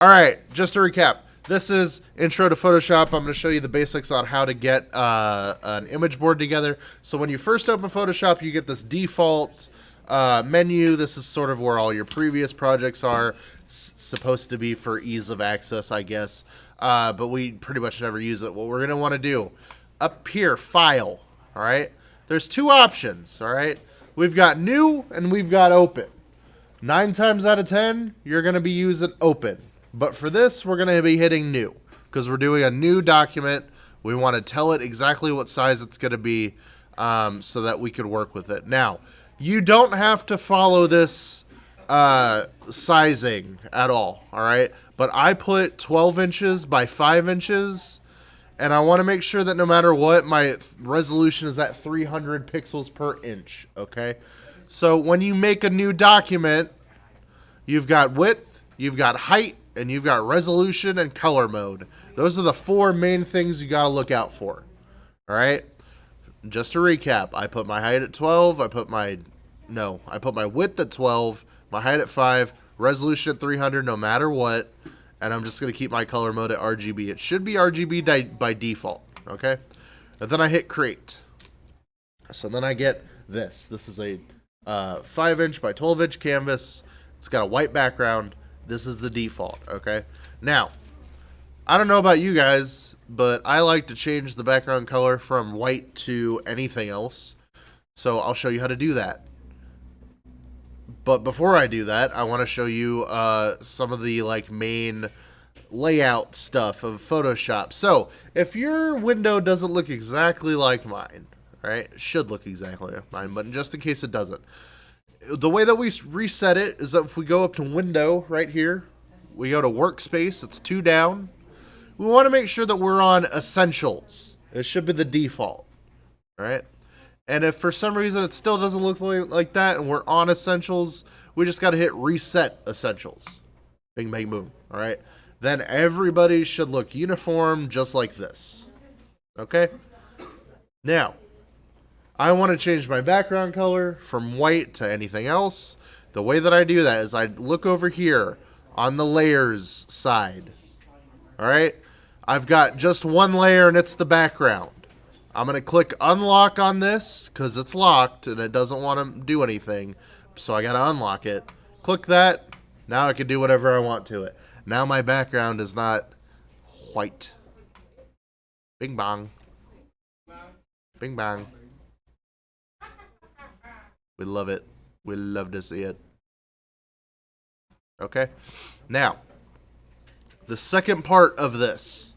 All right, just to recap, this is Intro to Photoshop. I'm going to show you the basics on how to get an image board together. So when you first open Photoshop, you get this default menu. This is sort of where all your previous projects are. It's supposed to be for ease of access, I guess, but we pretty much never use it. What we're going to want to do, up here, File, all right? There's two options, all right? We've got New and we've got Open. 9 times out of 10, you're going to be using Open. But for this, we're going to be hitting New because we're doing a new document. We want to tell it exactly what size it's going to be so that we could work with it. Now, you don't have to follow this sizing at all right? But I put 12 inches by 5 inches, and I want to make sure that no matter what, my resolution is at 300 pixels per inch, okay? So when you make a new document, you've got width, you've got height, and you've got resolution and color mode. Those are the 4 main things you got to look out for. All right? Just to recap, I put my height at 12, I put my width at 12, my height at 5, resolution at 300 no matter what, and I'm just going to keep my color mode at RGB. It should be RGB by default, okay? And then I hit create. So then I get this. This is a 5-inch by 12-inch canvas. It's got a white background. This is the default, okay? Now, I don't know about you guys, but I like to change the background color from white to anything else. So I'll show you how to do that. But before I do that, I want to show you some of the main layout stuff of Photoshop. So if your window doesn't look exactly like mine, right? It should look exactly like mine, but just in case it doesn't. The way that we reset it is that if we go up to Window right here, we go to Workspace, it's 2 down. We want to make sure that we're on Essentials. It should be the default, all right? And if for some reason it still doesn't look like that and we're on Essentials, we just got to hit Reset Essentials. Bing, bang, boom, all right? Then everybody should look uniform just like this, okay? Now, I want to change my background color from white to anything else. The way that I do that is I look over here on the layers side. All right? I've got just one layer and it's the background. I'm going to click unlock on this because it's locked and it doesn't want to do anything. So I got to unlock it. Click that. Now I can do whatever I want to it. Now my background is not white. Bing bong. Bing bong. We love it. We love to see it. Okay. Now, the second part of this,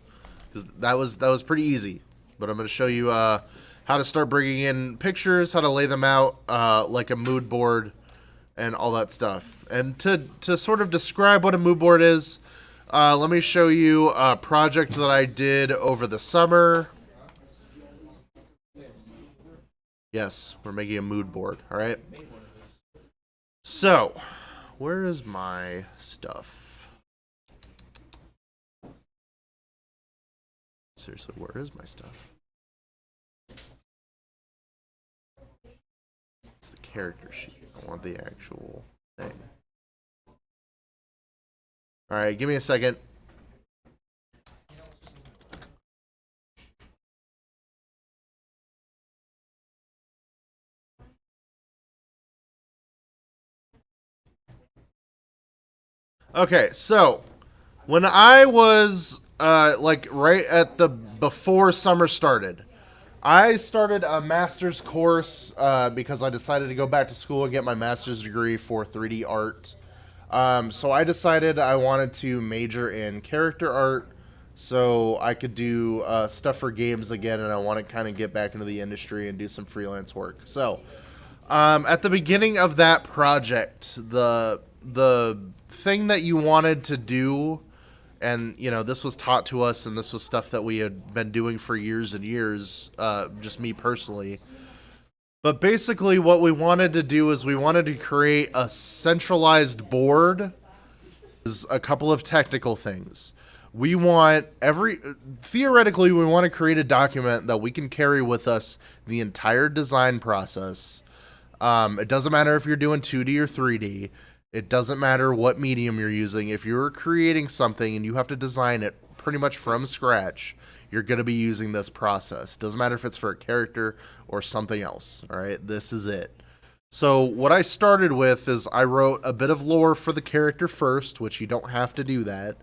because that was pretty easy, but I'm going to show you how to start bringing in pictures, how to lay them out like a mood board, and all that stuff. And to sort of describe what a mood board is, let me show you a project that I did over the summer. Yes, we're making a mood board, all right? So, where is my stuff? Seriously, where is my stuff? It's the character sheet. I want the actual thing. All right, give me a second. Okay, so when I was right at the before summer started, I started a master's course because I decided to go back to school and get my master's degree for 3D art. So I decided I wanted to major in character art so I could do stuff for games again, and I want to kind of get back into the industry and do some freelance work. So at the beginning of that project, the thing that you wanted to do, and this was taught to us and this was stuff that we had been doing for years and years, just me personally, but basically what we wanted to do is we wanted to create a centralized board. Is a couple of technical things. We want theoretically we want to create a document that we can carry with us the entire design process. It doesn't matter if you're doing 2D or 3D. It doesn't matter what medium you're using. If you're creating something and you have to design it pretty much from scratch, you're going to be using this process. Doesn't matter if it's for a character or something else. All right, this is it. So what I started with is I wrote a bit of lore for the character first, which you don't have to do that.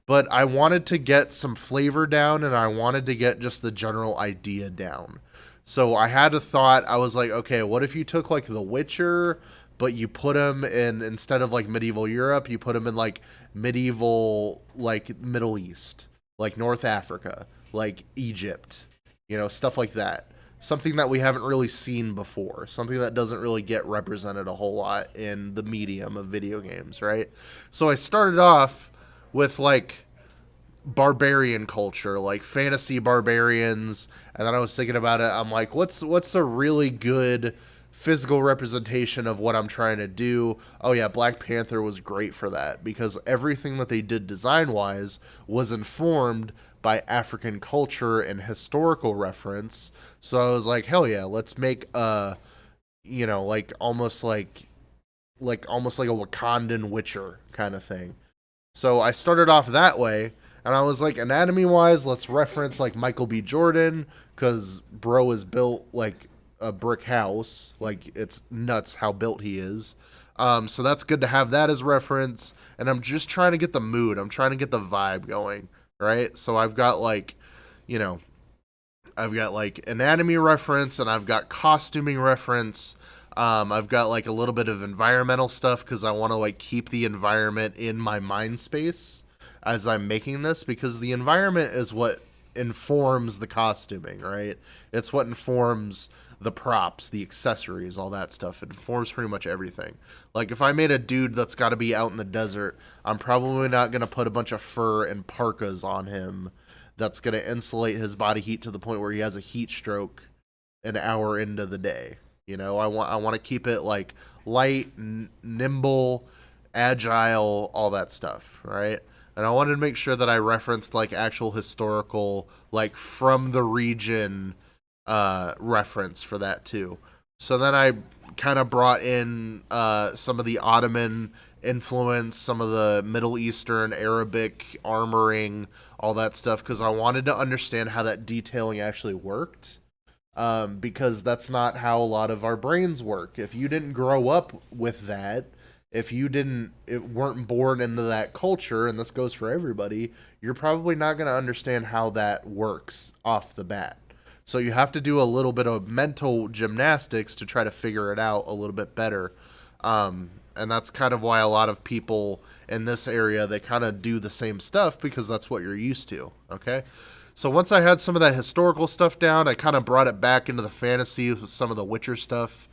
But I wanted to get some flavor down and I wanted to get just the general idea down. So I had a thought. I was like, okay, what if you took like The Witcher, but you put him in, instead of like medieval Europe, you put him in like medieval, like Middle East, like North Africa, like Egypt, stuff like that. Something that we haven't really seen before, something that doesn't really get represented a whole lot in the medium of video games, right? So I started off with like barbarian culture, like fantasy barbarians, and then I was thinking about it. I'm like, what's a really good physical representation of what I'm trying to do? Oh yeah, Black Panther was great for that because everything that they did design wise was informed by African culture and historical reference. So I was like, hell yeah, let's make like almost like a Wakandan Witcher kind of thing. So I started off that way, and I was like, anatomy wise, let's reference like Michael B. Jordan, because bro is built like a brick house. Like, it's nuts how built he is. So that's good to have that as reference. And I'm just trying to get the mood. I'm trying to get the vibe going, right? So I've got like, I've got like anatomy reference and I've got costuming reference. I've got like a little bit of environmental stuff because I want to like keep the environment in my mind space as I'm making this, because the environment is what informs the costuming, right? It's what informs the props, the accessories, all that stuff. It informs pretty much everything. Like if I made a dude that's got to be out in the desert, I'm probably not going to put a bunch of fur and parkas on him that's going to insulate his body heat to the point where he has a heat stroke an hour into the day. I want to keep it like light, nimble, agile, all that stuff, right? And I wanted to make sure that I referenced like actual historical, like from the region reference for that too. So then I kind of brought in some of the Ottoman influence, some of the Middle Eastern, Arabic armoring, all that stuff, because I wanted to understand how that detailing actually worked. Because that's not how a lot of our brains work. If you didn't grow up with that, if you weren't born into that culture, and this goes for everybody, you're probably not going to understand how that works off the bat. So you have to do a little bit of mental gymnastics to try to figure it out a little bit better. And that's kind of why a lot of people in this area, they kind of do the same stuff because that's what you're used to, okay? So once I had some of that historical stuff down, I kind of brought it back into the fantasy with some of the Witcher stuff.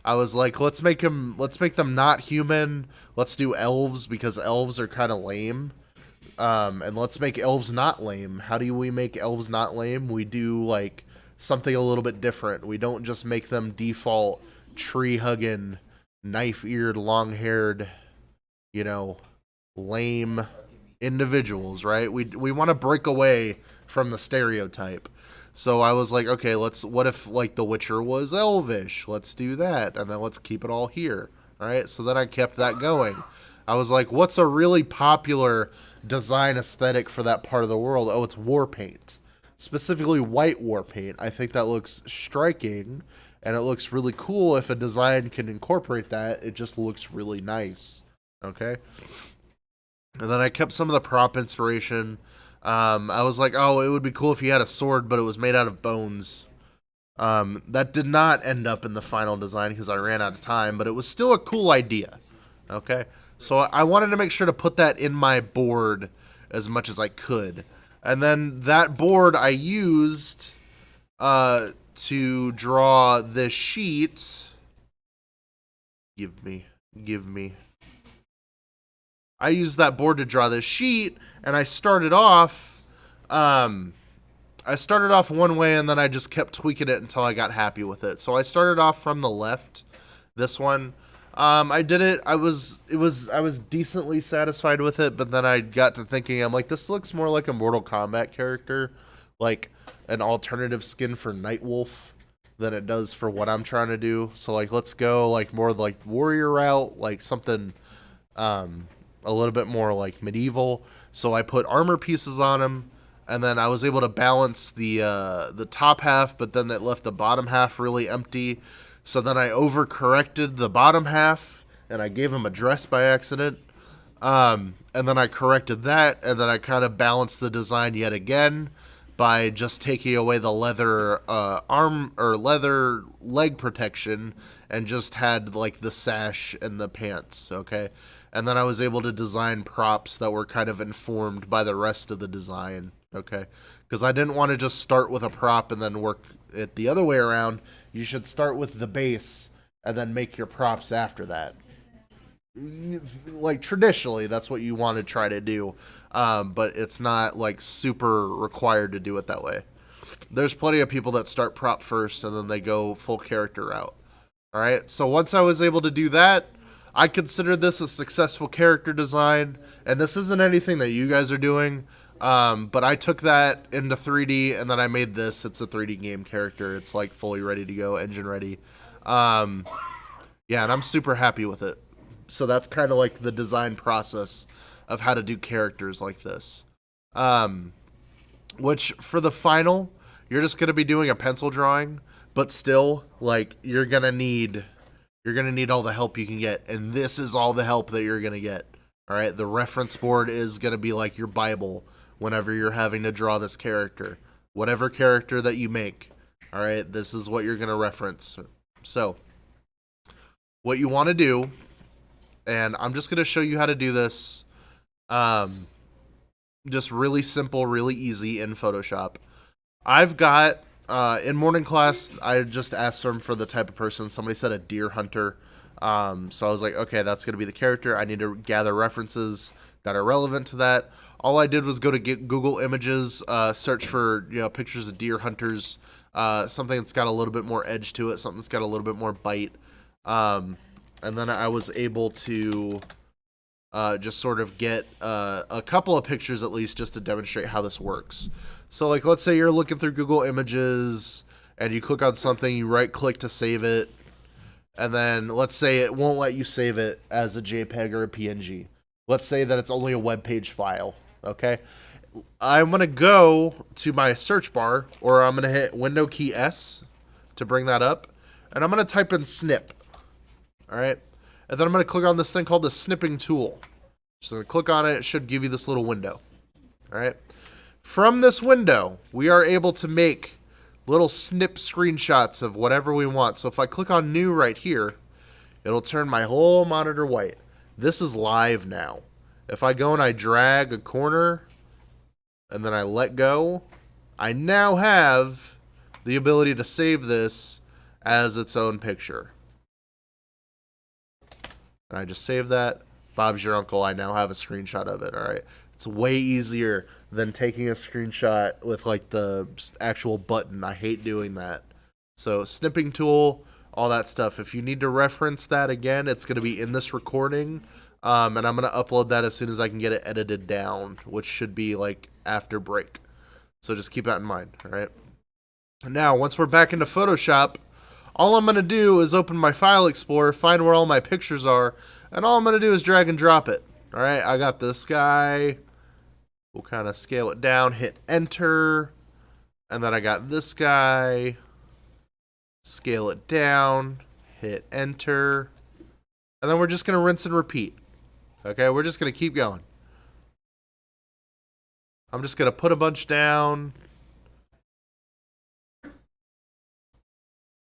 I was like, let's make them not human. Let's do elves because elves are kind of lame. And let's make elves not lame. How do we make elves not lame? We do like something a little bit different. We don't just make them default tree-hugging, knife-eared, long-haired, lame individuals, right? We want to break away from the stereotype. So I was like, okay, what if like The Witcher was elvish? Let's do that, and then let's keep it all here. All right, so then I kept that going. I was like, what's a really popular design aesthetic for that part of the world? Oh, it's war paint. Specifically white war paint. I think that looks striking, and it looks really cool. If a design can incorporate that, it just looks really nice. Okay? And then I kept some of the prop inspiration. I was like, oh, it would be cool if he had a sword, but it was made out of bones. That did not end up in the final design because I ran out of time, but it was still a cool idea. Okay? So I wanted to make sure to put that in my board as much as I could. And then that board I used to draw this sheet. Give me. I used that board to draw this sheet, and I started off one way, and then I just kept tweaking it until I got happy with it. So I started off from the left, this one. I did it. I was decently satisfied with it, but then I got to thinking, I'm like, this looks more like a Mortal Kombat character, like an alternative skin for Nightwolf than it does for what I'm trying to do. So like, let's go like more like warrior route, like something a little bit more like medieval. So I put armor pieces on him, and then I was able to balance the top half, but then it left the bottom half really empty. So then I overcorrected the bottom half, and I gave him a dress by accident. And then I corrected that, and then I kind of balanced the design yet again by just taking away the leather arm or leather leg protection and just had like the sash and the pants, okay? And then I was able to design props that were kind of informed by the rest of the design, okay? Because I didn't want to just start with a prop and then work it the other way around. You should start with the base and then make your props after that. Like traditionally that's what you want to try to do, but it's not like super required to do it that way. There's plenty of people that start prop first and then they go full character route. All right, so once I was able to do that, I consider this a successful character design, and this isn't anything that you guys are doing, but I took that into 3D and then I made this. It's a 3D game character. It's like fully ready to go, engine ready. Yeah, and I'm super happy with it. So that's kind of like the design process of how to do characters like this. Which for the final, you're just gonna be doing a pencil drawing, but still, like you're gonna need all the help you can get, and this is all the help that you're gonna get. All right, the reference board is gonna be like your Bible whenever you're having to draw this character, whatever character that you make. All right, this is what you're gonna reference. So, what you want to do. And I'm just going to show you how to do this. Just really simple, really easy in Photoshop. I've got, in morning class, I just asked them for the type of person. Somebody said a deer hunter. So I was like, okay, that's going to be the character. I need to gather references that are relevant to that. All I did was go to Google Images, search for pictures of deer hunters, something that's got a little bit more edge to it, something that's got a little bit more bite. And then I was able to just sort of get a couple of pictures at least just to demonstrate how this works. So like let's say you're looking through Google Images and you click on something, you right click to save it, and then let's say it won't let you save it as a JPEG or a PNG. Let's say that it's only a web page file, okay? I'm going to go to my search bar, or I'm going to hit Window key S to bring that up, and I'm going to type in snip. All right, and then I'm going to click on this thing called the snipping tool. Just going to click on it. It should give you this little window. All right, from this window, we are able to make little snip screenshots of whatever we want. So if I click on new right here, it'll turn my whole monitor white. This is live now. If I go and I drag a corner and then I let go, I now have the ability to save this as its own picture. And I just save that. Bob's your uncle. I now have a screenshot of it. All right. It's way easier than taking a screenshot with like the actual button. I hate doing that. So snipping tool, all that stuff. If you need to reference that again, it's going to be in this recording. And I'm going to upload that as soon as I can get it edited down, which should be like after break. So just keep that in mind. All right. Now, once we're back into Photoshop, all I'm going to do is open my File Explorer, find where all my pictures are, and all I'm going to do is drag and drop it. All right, I got this guy. We'll kind of scale it down, hit Enter, and then I got this guy. Scale it down, hit Enter, and then we're just going to rinse and repeat. Okay, we're just going to keep going. I'm just going to put a bunch down,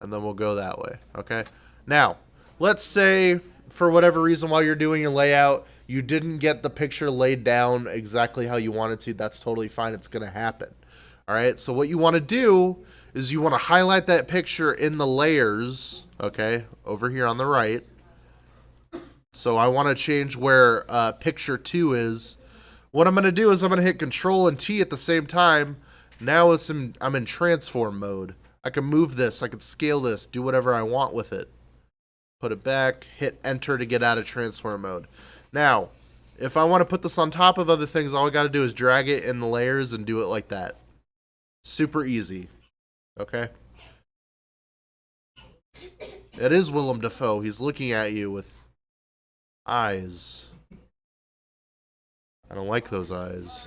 and then we'll go that way, okay? Now, let's say, for whatever reason, while you're doing your layout, you didn't get the picture laid down exactly how you wanted to. That's totally fine. It's going to happen, all right? So what you want to do is you want to highlight that picture in the layers, okay, over here on the right. So I want to change where picture 2 is. What I'm going to do is I'm going to hit Control and T at the same time. Now I'm in transform mode. I can move this, I can scale this, do whatever I want with it. Put it back, hit Enter to get out of transform mode. Now, if I want to put this on top of other things, all I got to do is drag it in the layers and do it like that. Super easy. Okay? It is Willem Dafoe. He's looking at you with Eyes. I don't like those eyes.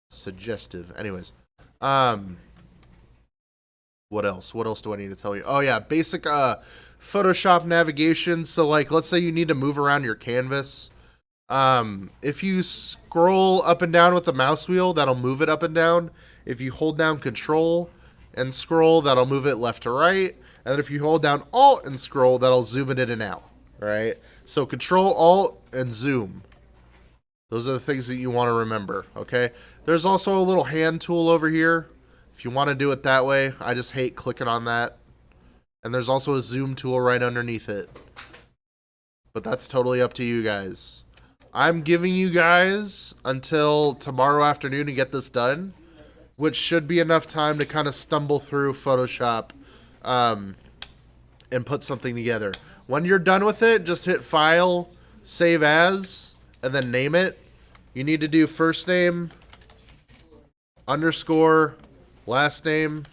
Suggestive. Anyways. What else? What else do I need to tell you? Oh yeah, basic Photoshop navigation. So like, let's say you need to move around your canvas. If you scroll up and down with the mouse wheel, that'll move it up and down. If you hold down Control and scroll, that'll move it left to right. And then if you hold down Alt and scroll, that'll zoom it in and out. Right? So Control, Alt, and zoom. Those are the things that you want to remember. Okay? There's also a little hand tool over here. If you want to do it that way, I just hate clicking on that. And there's also a zoom tool right underneath it. But that's totally up to you guys. I'm giving you guys until tomorrow afternoon to get this done, which should be enough time to kind of stumble through Photoshop and put something together. When you're done with it, just hit File, Save As, and then name it. You need to do first name, underscore, last name,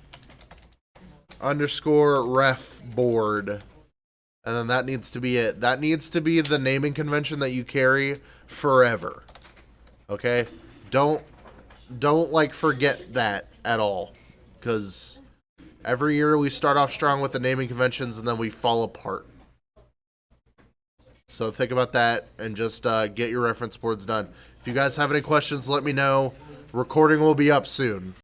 underscore, ref, board. And then that needs to be it. That needs to be the naming convention that you carry forever. Okay? Don't like forget that at all. Because every year we start off strong with the naming conventions and then we fall apart. So think about that and just get your reference boards done. If you guys have any questions, let me know. Recording will be up soon.